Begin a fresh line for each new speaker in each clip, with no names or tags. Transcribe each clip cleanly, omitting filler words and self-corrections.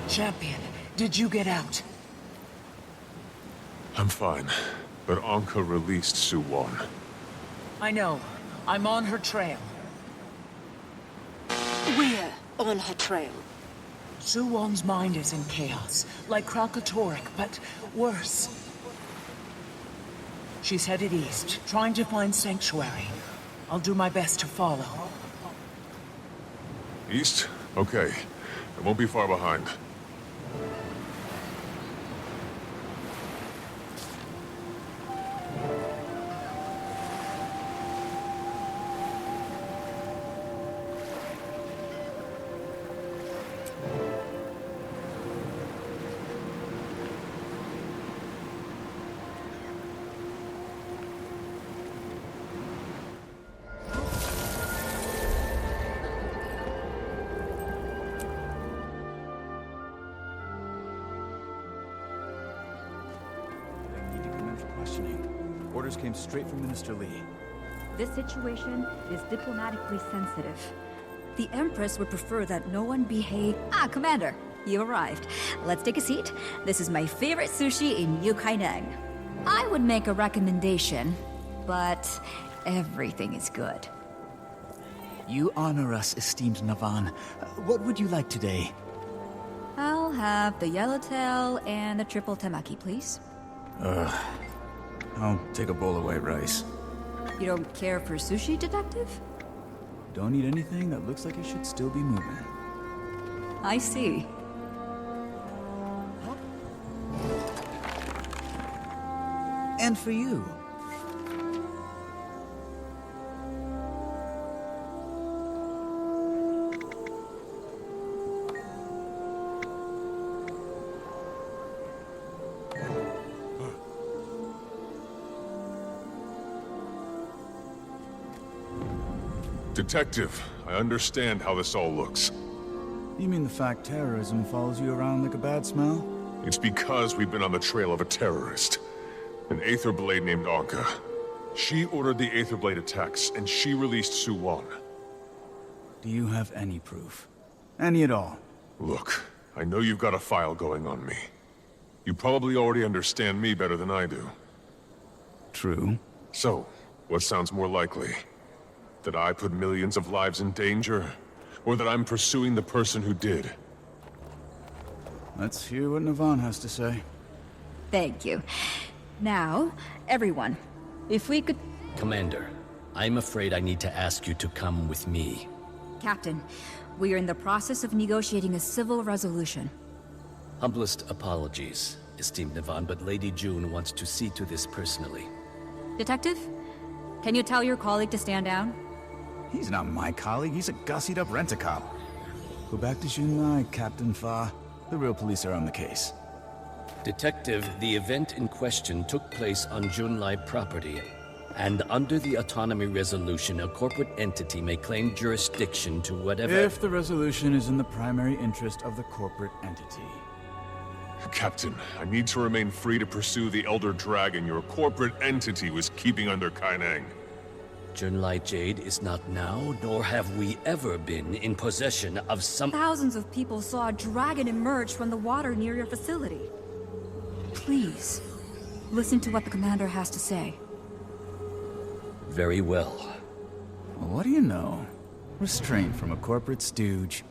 Champion, did you get out?
I'm fine, but Anka released Suwon.
I know. I'm on her trail.
We're on her trail.
Suwon's mind is in chaos, like Kralkatorrik, but worse. She's headed east, trying to find sanctuary. I'll do my best to follow.
East? Okay. I won't be far behind.
Orders came straight from Minister Lee.
This situation is diplomatically sensitive. The Empress would prefer that no one behave... Ah, Commander, you arrived. Let's take a seat. This is my favorite sushi in Yukaineng. I would make a recommendation, but everything is good.
You honor us, esteemed Navan. What would you like today?
I'll have the yellowtail and the triple temaki, please.
I'll take a bowl of white rice.
You don't care for sushi, Detective?
Don't eat anything that looks like it should still be moving.
I see.
And for you.
Detective, I understand how this all looks.
You mean the fact terrorism follows you around like a bad smell?
It's because we've been on the trail of a terrorist. An Aetherblade named Anka. She ordered the Aetherblade attacks, and she released Suwon.
Do you have any proof? Any at all?
Look, I know you've got a file going on me. You probably already understand me better than I do.
True.
So, what sounds more likely? That I put millions of lives in danger? Or that I'm pursuing the person who did?
Let's hear what Navan has to say.
Thank you. Now, everyone, if we could...
Commander, I'm afraid I need to ask you to come with me.
Captain, we are in the process of negotiating a civil resolution.
Humblest apologies, esteemed Navan, but Lady June wants to see to this personally.
Detective, can you tell your colleague to stand down?
He's not my colleague, he's a gussied-up rent-a-cop. Go back to Junai, Captain Fa. The real police are on the case.
Detective, the event in question took place on Junlai property, and under the autonomy resolution, a corporate entity may claim jurisdiction to whatever...
If the resolution is in the primary interest of the corporate entity.
Captain, I need to remain free to pursue the Elder Dragon your corporate entity was keeping under Kaineng.
Junlai Jade is not now, nor have we ever been in possession of some...
Thousands of people saw a dragon emerge from the water near your facility. Please, listen to what the commander has to say.
Very well.
Well, what do you know? Restraint from a corporate stooge.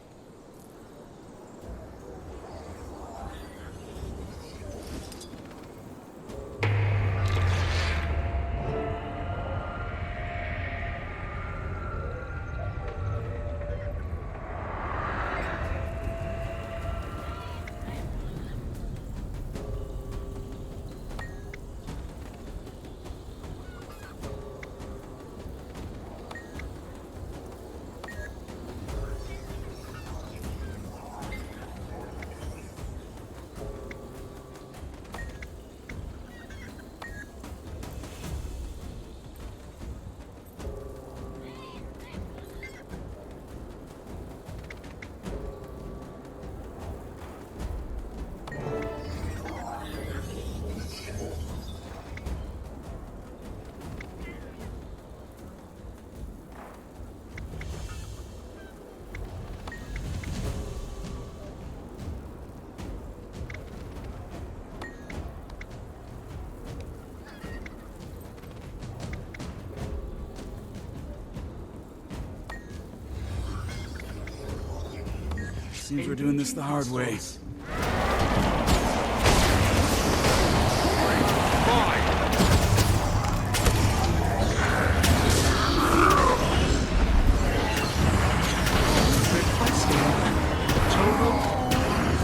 Seems we're doing this the hard way.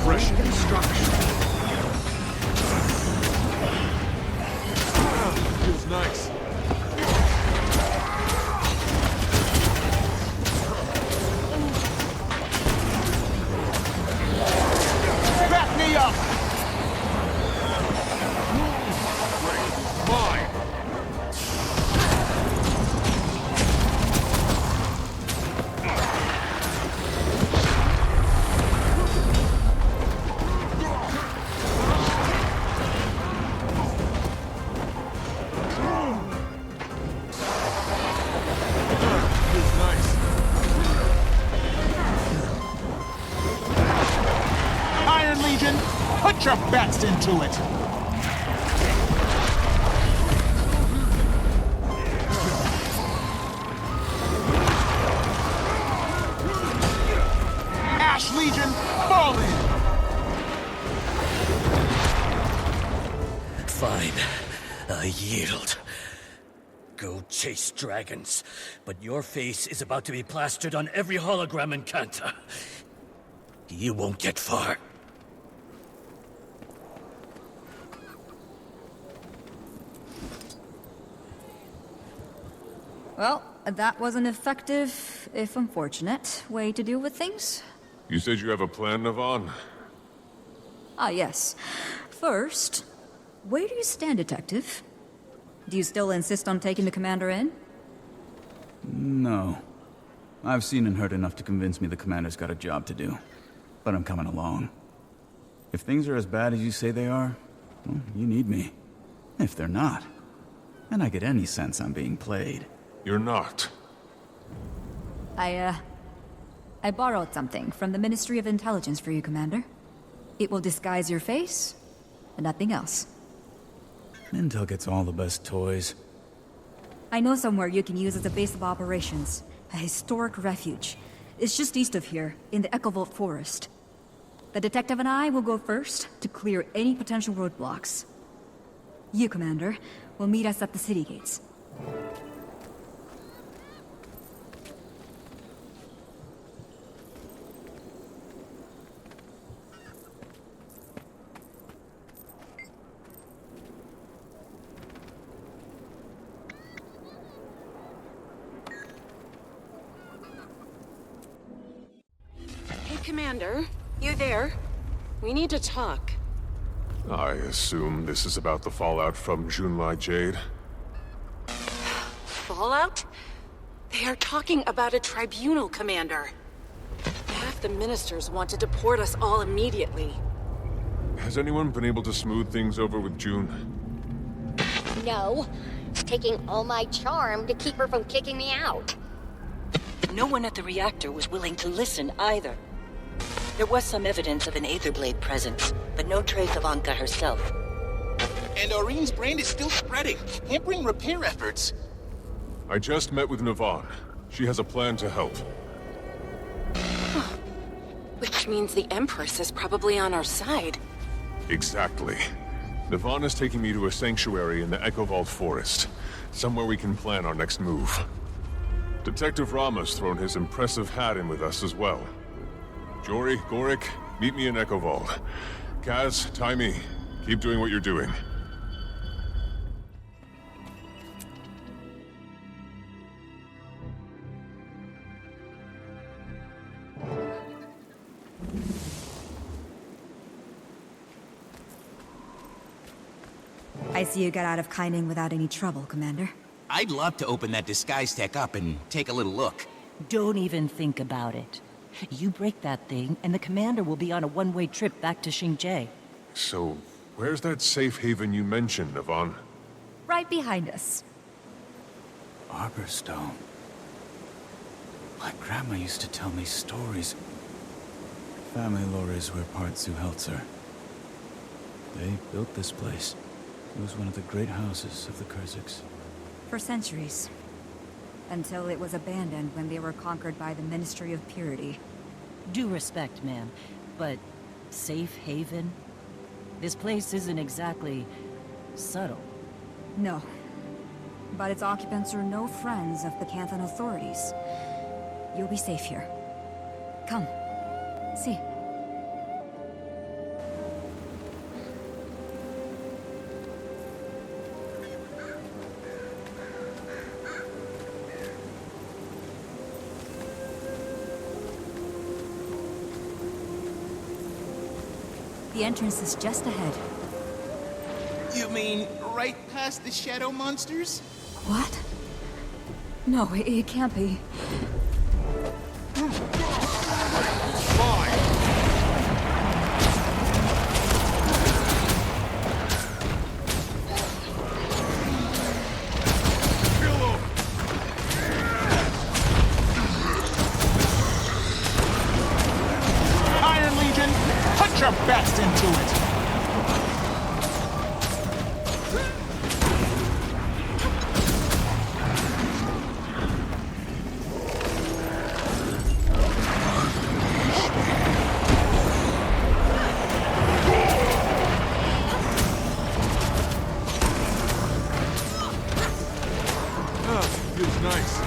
Fresh construction. Feels nice.
Back me up!
Mine. Feels nice.
Iron Legion, put your best into it! Ash Legion, fall in!
Fine. I yield. Go chase dragons. But your face is about to be plastered on every hologram in Cantha. You won't get far.
Well, that was an effective, if unfortunate, way to deal with things.
You said you have a plan, Navan?
Ah, yes. First, where do you stand, Detective? Do you still insist on taking the commander in?
No. I've seen and heard enough to convince me the commander's got a job to do. But I'm coming along. If things are as bad as you say they are, well, you need me. If they're not, then I get any sense I'm being played.
You're not.
I borrowed something from the Ministry of Intelligence for you, Commander. It will disguise your face, and nothing else.
Intel gets all the best toys.
I know somewhere you can use as a base of operations. A historic refuge. It's just east of here, in the Echo Vault Forest. The detective and I will go first to clear any potential roadblocks. You, Commander, will meet us at the city gates.
Hey, Commander. You there? We need to talk.
I assume this is about the fallout from Junlai Jade.
Fallout? They are talking about a tribunal, Commander. Half the ministers want to deport us all immediately.
Has anyone been able to smooth things over with June?
No. It's taking all my charm to keep her from kicking me out.
No one at the reactor was willing to listen either. There was some evidence of an Aetherblade presence, but no trace of Anka herself.
And Aureen's brand is still spreading, hampering repair efforts.
I just met with Navan. She has a plan to help.
Which means the Empress is probably on our side.
Exactly. Navan is taking me to a sanctuary in the Echo Vault Forest. Somewhere we can plan our next move. Detective Rama's thrown his impressive hat in with us as well. Jory, Gorik, meet me in Echo Vault. Kaz, Taimi, keep doing what you're doing.
I see you got out of Kaining without any trouble, Commander.
I'd love to open that disguise tech up and take a little look.
Don't even think about it. You break that thing, and the commander will be on a one-way trip back to Xingjie.
So, where's that safe haven you mentioned, Navan?
Right behind us.
Arborstone. My grandma used to tell me stories. Family lores were part Zuhelzer. They built this place. It was one of the great houses of the Kurziks.
For centuries. Until it was abandoned when they were conquered by the Ministry of Purity.
Due respect, ma'am, but safe haven? This place isn't exactly subtle.
No. But its occupants are no friends of the Canthan authorities. You'll be safe here. Come. See. The entrance is just ahead.
You mean right past the shadow monsters?
What? No, it can't be.
Iron Legion, put your best into it!
Feels nice.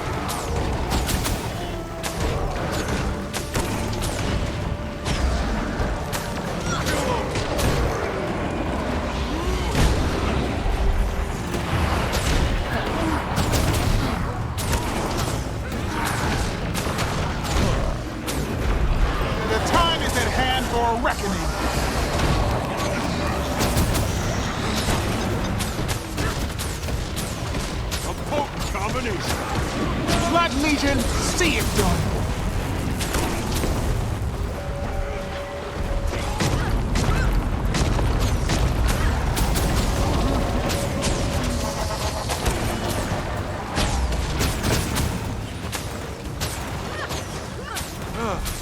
The time is at hand for a reckoning.
A potent combination.
Blood Legion, see it done.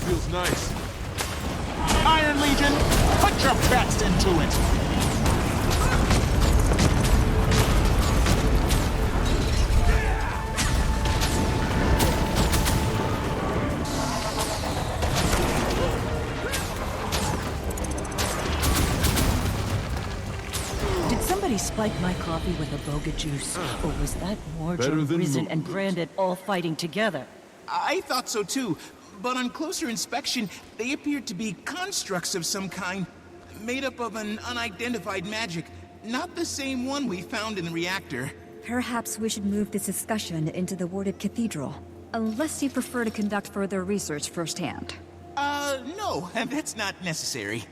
Feels nice.
Iron Legion, put your best into it.
Did somebody spike my coffee with a boga juice? Or was that
Better
Morgan,
than
Risen,
mo-
and Branded all fighting together?
I thought so too, but on closer inspection, they appeared to be constructs of some kind, made up of an unidentified magic, not the same one we found in the reactor.
Perhaps we should move this discussion into the warded cathedral. Unless you prefer to conduct further research firsthand.
No, that's not necessary.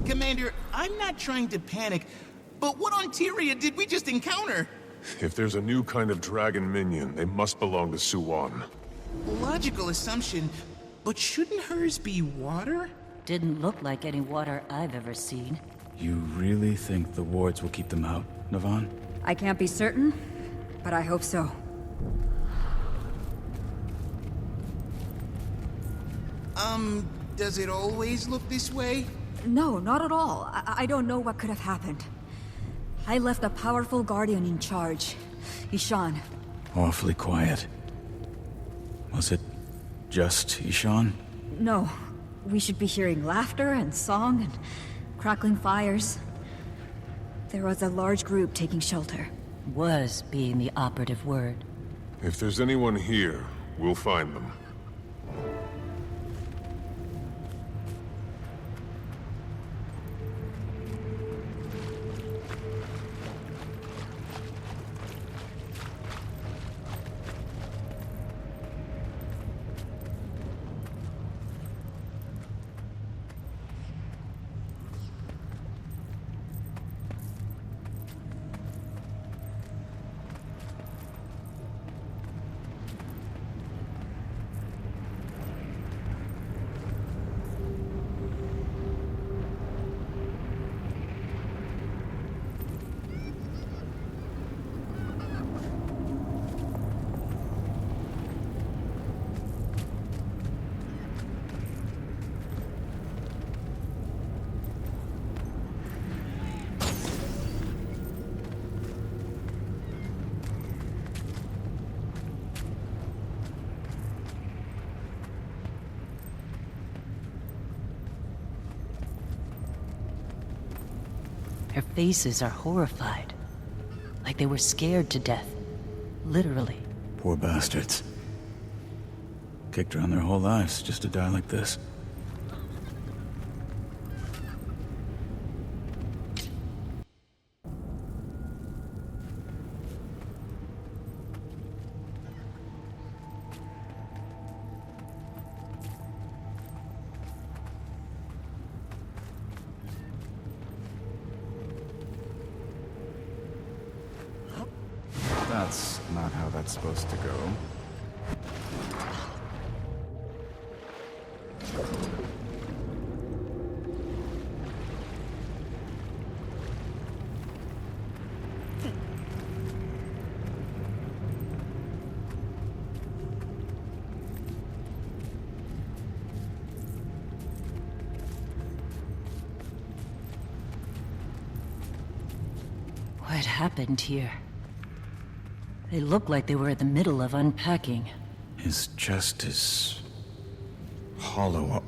Commander, I'm not trying to panic, but what on Tyria did we just encounter?
If there's a new kind of dragon minion, they must belong to Suwan.
Logical assumption, but shouldn't hers be water?
Didn't look like any water I've ever seen.
You really think the wards will keep them out, Navan?
I can't be certain, but I hope so.
Does it always look this way?
No, not at all. I don't know what could have happened. I left a powerful guardian in charge. Ishan.
Awfully quiet. Was it just Ishan?
No. We should be hearing laughter and song and crackling fires. There was a large group taking shelter.
Was being the operative word.
If there's anyone here, we'll find them.
Their faces are horrified. Like they were scared to death. Literally.
Poor bastards. Kicked around their whole lives just to die like this. That's not how that's supposed to go.
What happened here? They look like they were in the middle of unpacking.
His chest is hollow.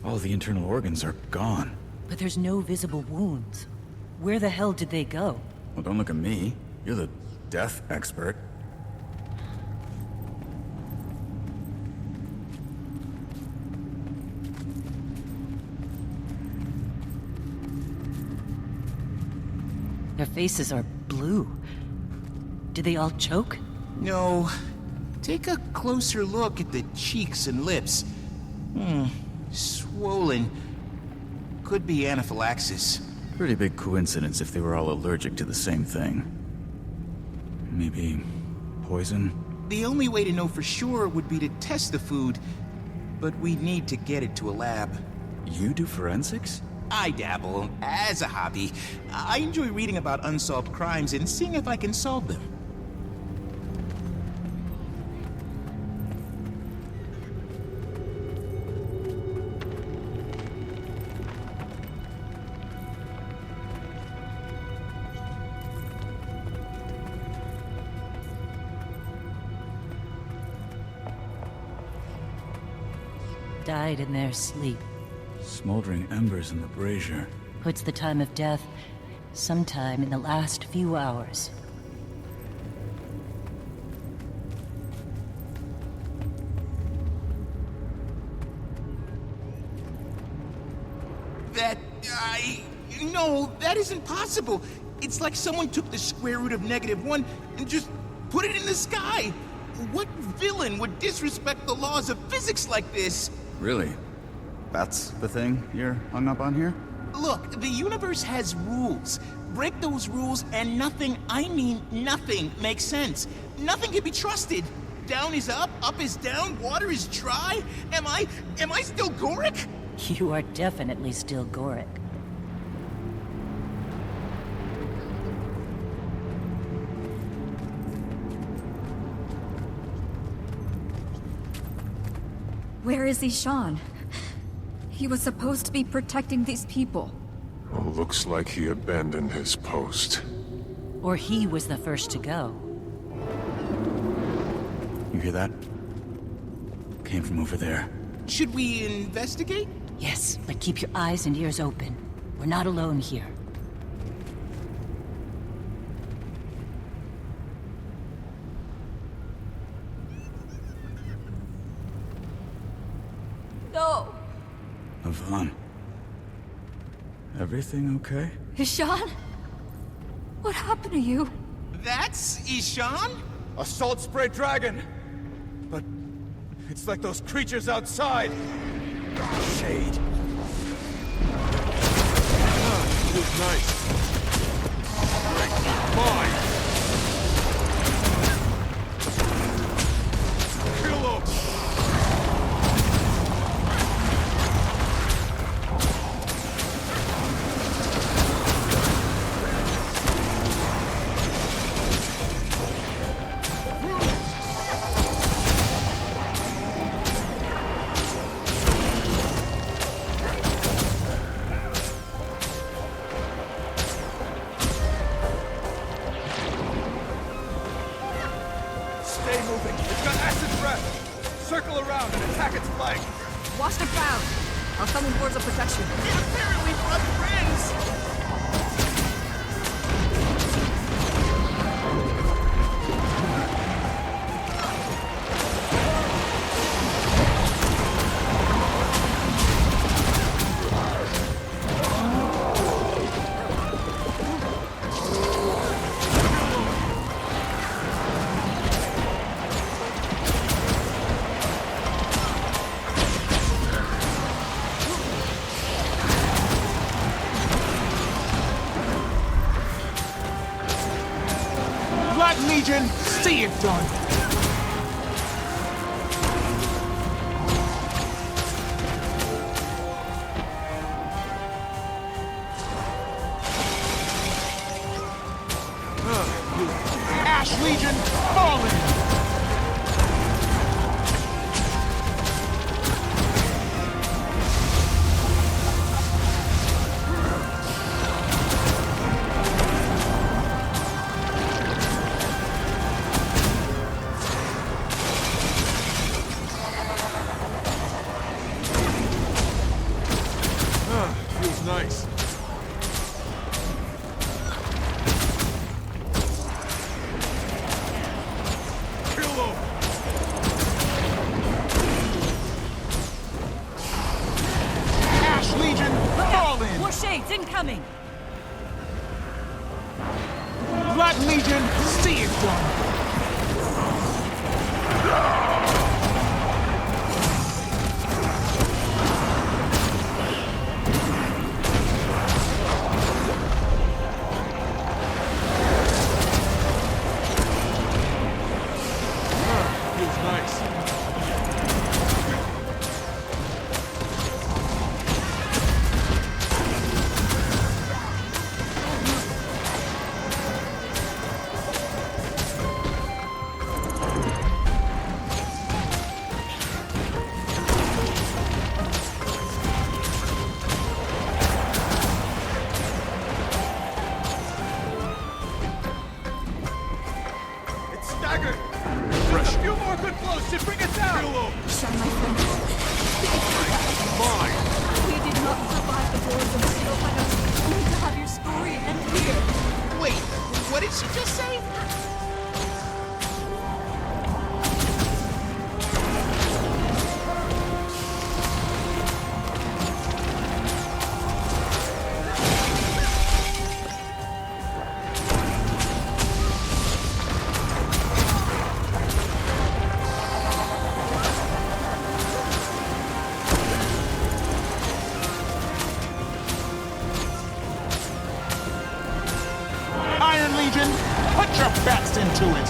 All the internal organs are gone.
But there's no visible wounds. Where the hell did they go?
Well, don't look at me. You're the death expert.
Their faces are blue. Did they all choke?
No. Take a closer look at the cheeks and lips. Swollen. Could be anaphylaxis.
Pretty big coincidence if they were all allergic to the same thing. Maybe poison?
The only way to know for sure would be to test the food, but we'd need to get it to a lab.
You do forensics?
I dabble, as a hobby. I enjoy reading about unsolved crimes and seeing if I can solve them.
Died in their sleep.
Smoldering embers in the brazier.
Puts the time of death sometime in the last few hours.
No, that isn't possible. It's like someone took the square root of -1 and just put it in the sky. What villain would disrespect the laws of physics like this?
Really? That's the thing you're hung up on here?
Look, the universe has rules. Break those rules and nothing, I mean nothing, makes sense. Nothing can be trusted. Down is up is down, water is dry. Am I still Goric?
You are definitely still Goric.
Where is Ishan? He was supposed to be protecting these people.
Well, looks like he abandoned his post.
Or he was the first to go.
You hear that? Came from over there.
Should we investigate?
Yes, but keep your eyes and ears open. We're not alone here.
No!
Yvonne. Everything okay?
Ishan? What happened to you?
That's Ishan?
A salt spray dragon! But it's like those creatures outside!
Jade.
It was nice. Great. Mine! Kill him!
Stay moving! It's got acid breath! Circle around and attack its flank!
Watch the ground. I'll come in towards the protection.
Apparently we're friends! Legion, see it done! Ash Legion, falling!
Feels nice.
Shades incoming!
Black Legion, see it done!
Feels nice.
Fresh. A few more good blows should bring us out!
Sean, my friend.
Mine!
We did not survive the wars of Steel. We need to have your story end here.
Wait, what did she just say? Iron Legion, put your backs into it!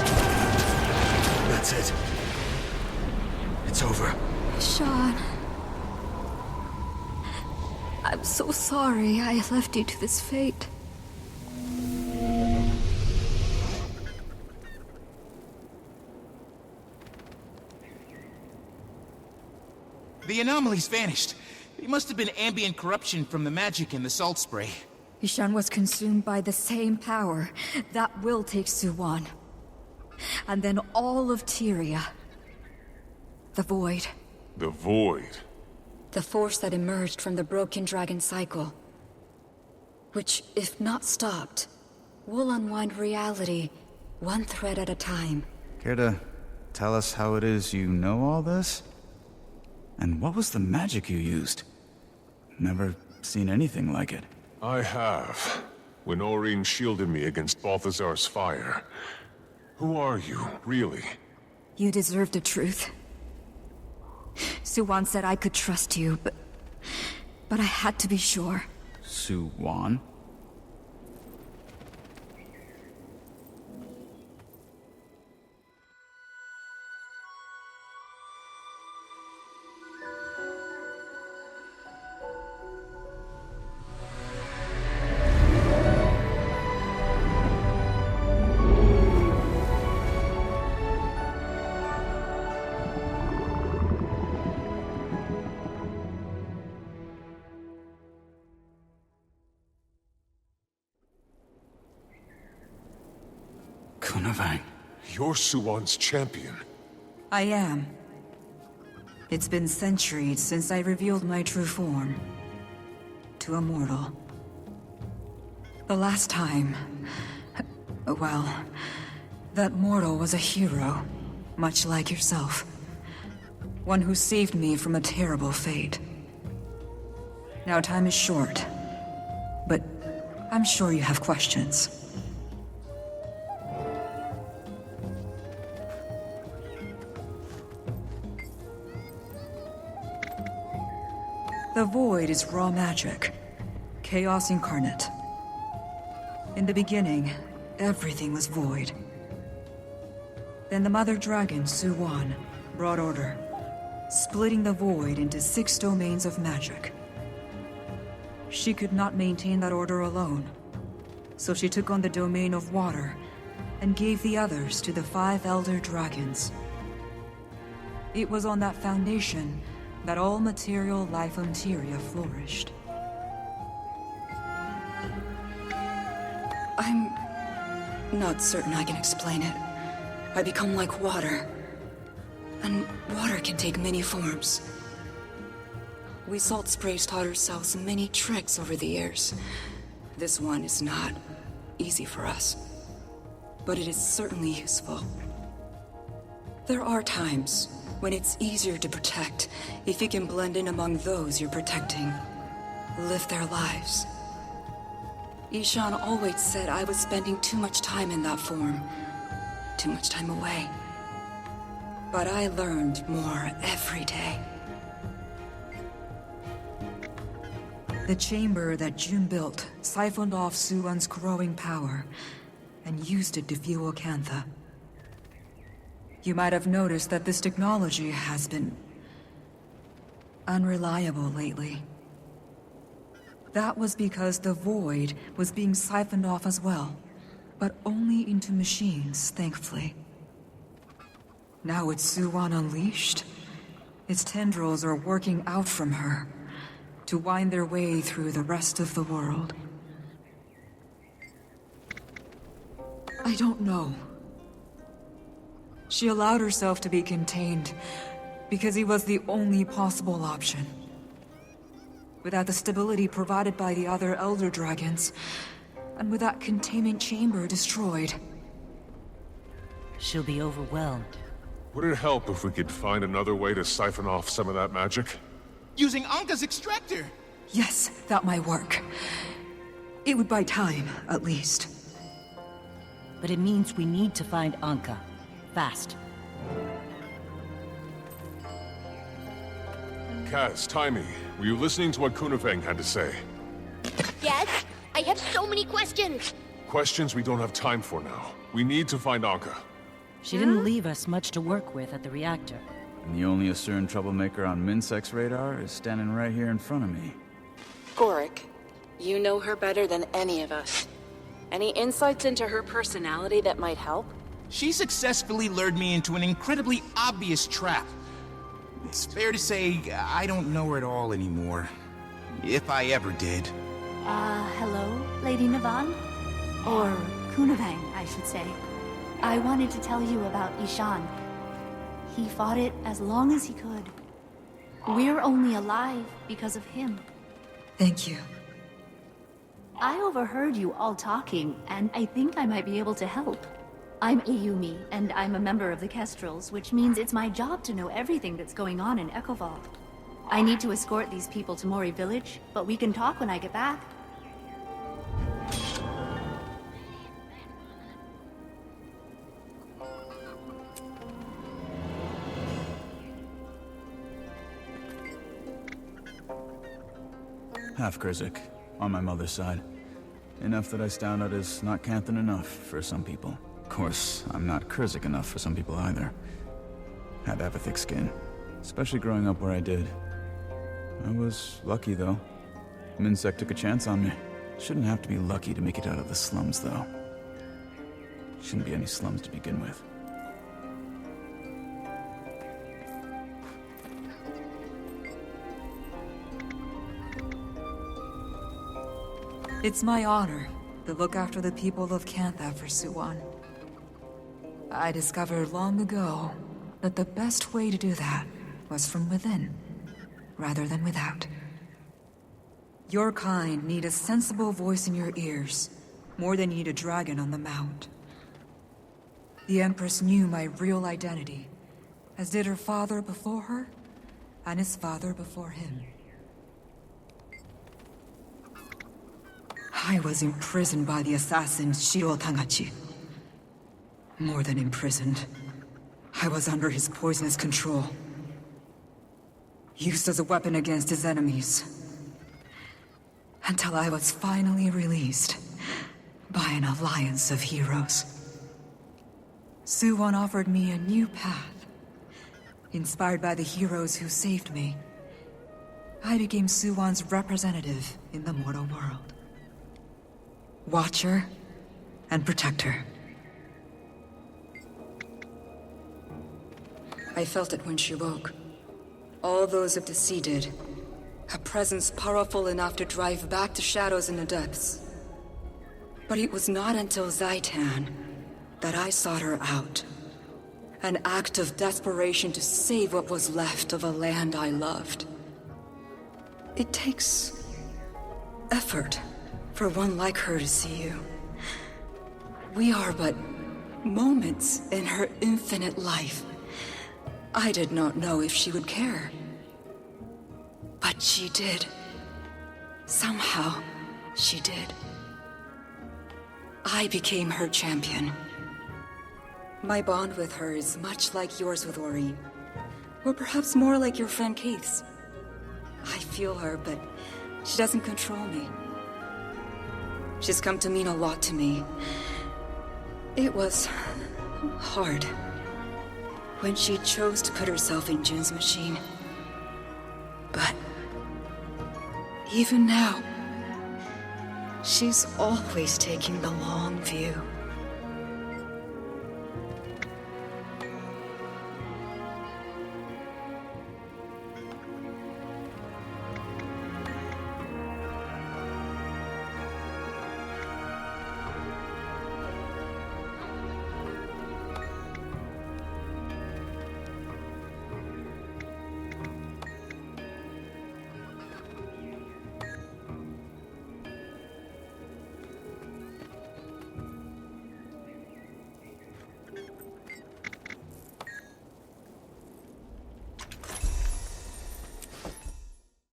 That's it. It's over.
Sean. I'm so sorry I left you to this fate.
The anomalies vanished. It must have been ambient corruption from the magic in the salt spray.
Ishan was consumed by the same power that will take Suwon. And then all of Tyria. The Void.
The Void?
The force that emerged from the broken dragon cycle. Which, if not stopped, will unwind reality one thread at a time.
Care to tell us how it is you know all this? And what was the magic you used? Never seen anything like it.
I have. When Aurene shielded me against Balthazar's fire. Who are you, really?
You deserve the truth. Suwon said I could trust you, but I had to be sure.
Suwon?
You're Suwon's champion.
I am. It's been centuries since I revealed my true form. To a mortal. The last time... well... that mortal was a hero. Much like yourself. One who saved me from a terrible fate. Now time is short. But I'm sure you have questions. The Void is raw magic. Chaos incarnate. In the beginning, everything was void. Then the mother dragon, Suwan, brought order, splitting the void into 6 domains of magic. She could not maintain that order alone, so she took on the domain of water and gave the others to the 5 elder dragons. It was on that foundation that all material life on Tyria flourished. I'm not certain I can explain it. I become like water, and water can take many forms. We Salt Sprays taught ourselves many tricks over the years. This one is not easy for us, but it is certainly useful. There are times when it's easier to protect if you can blend in among those you're protecting, live their lives. Ishan always said I was spending too much time in that form, too much time away. But I learned more every day. The chamber that June built siphoned off Suwon's growing power and used it to fuel Cantha. You might have noticed that this technology has been unreliable lately. That was because the void was being siphoned off as well, but only into machines, thankfully. Now with Suwon unleashed, its tendrils are working out from her to wind their way through the rest of the world. I don't know. She allowed herself to be contained because he was the only possible option. Without the stability provided by the other Elder Dragons, and with that containment chamber destroyed.
She'll be overwhelmed.
Would it help if we could find another way to siphon off some of that magic?
Using Anka's extractor!
Yes, that might work. It would buy time, at least.
But it means we need to find Anka. Fast.
Kaz, Taimi, were you listening to what Kunaveng had to say?
Yes? I have so many questions!
Questions we don't have time for now. We need to find Anka.
She didn't leave us much to work with at the reactor.
And the only Asern troublemaker on Minsec's radar is standing right here in front of me.
Gorik, you know her better than any of us. Any insights into her personality that might help?
She successfully lured me into an incredibly obvious trap. It's fair to say I don't know her at all anymore. If I ever did.
Hello, Lady Navan? Or Kunavang, I should say. I wanted to tell you about Ishan. He fought it as long as he could. We're only alive because of him.
Thank you.
I overheard you all talking, and I think I might be able to help. I'm Ayumi, and I'm a member of the Kestrels, which means it's my job to know everything that's going on in Echoval. I need to escort these people to Mori Village, but we can talk when I get back.
Half Krizik, on my mother's side. Enough that I stand out as not Canthan enough for some people. Of course, I'm not Krizik enough for some people either. Had to have a thick skin, especially growing up where I did. I was lucky, though. Minsec took a chance on me. Shouldn't have to be lucky to make it out of the slums, though. Shouldn't be any slums to begin with.
It's my honor to look after the people of Cantha for Suwon. I discovered long ago that the best way to do that was from within, rather than without. Your kind need a sensible voice in your ears, more than you need a dragon on the mount. The Empress knew my real identity, as did her father before her, and his father before him. I was imprisoned by the assassin Shiro Tangachi. More than imprisoned. I was under his poisonous control. Used as a weapon against his enemies. Until I was finally released by an alliance of heroes. Suwon offered me a new path. Inspired by the heroes who saved me, I became Suwon's representative in the mortal world. Watcher and protector. I felt it when she woke. All those of the sea did. A presence powerful enough to drive back the shadows in the depths. But it was not until Zaitan that I sought her out. An act of desperation to save what was left of a land I loved. It takes effort for one like her to see you. We are but moments in her infinite life. I did not know if she would care. But she did. Somehow, she did. I became her champion. My bond with her is much like yours with Ori. Or perhaps more like your friend Keith's. I feel her, but she doesn't control me. She's come to mean a lot to me. It was hard when she chose to put herself in Jun's machine. But even now, she's always taking the long view.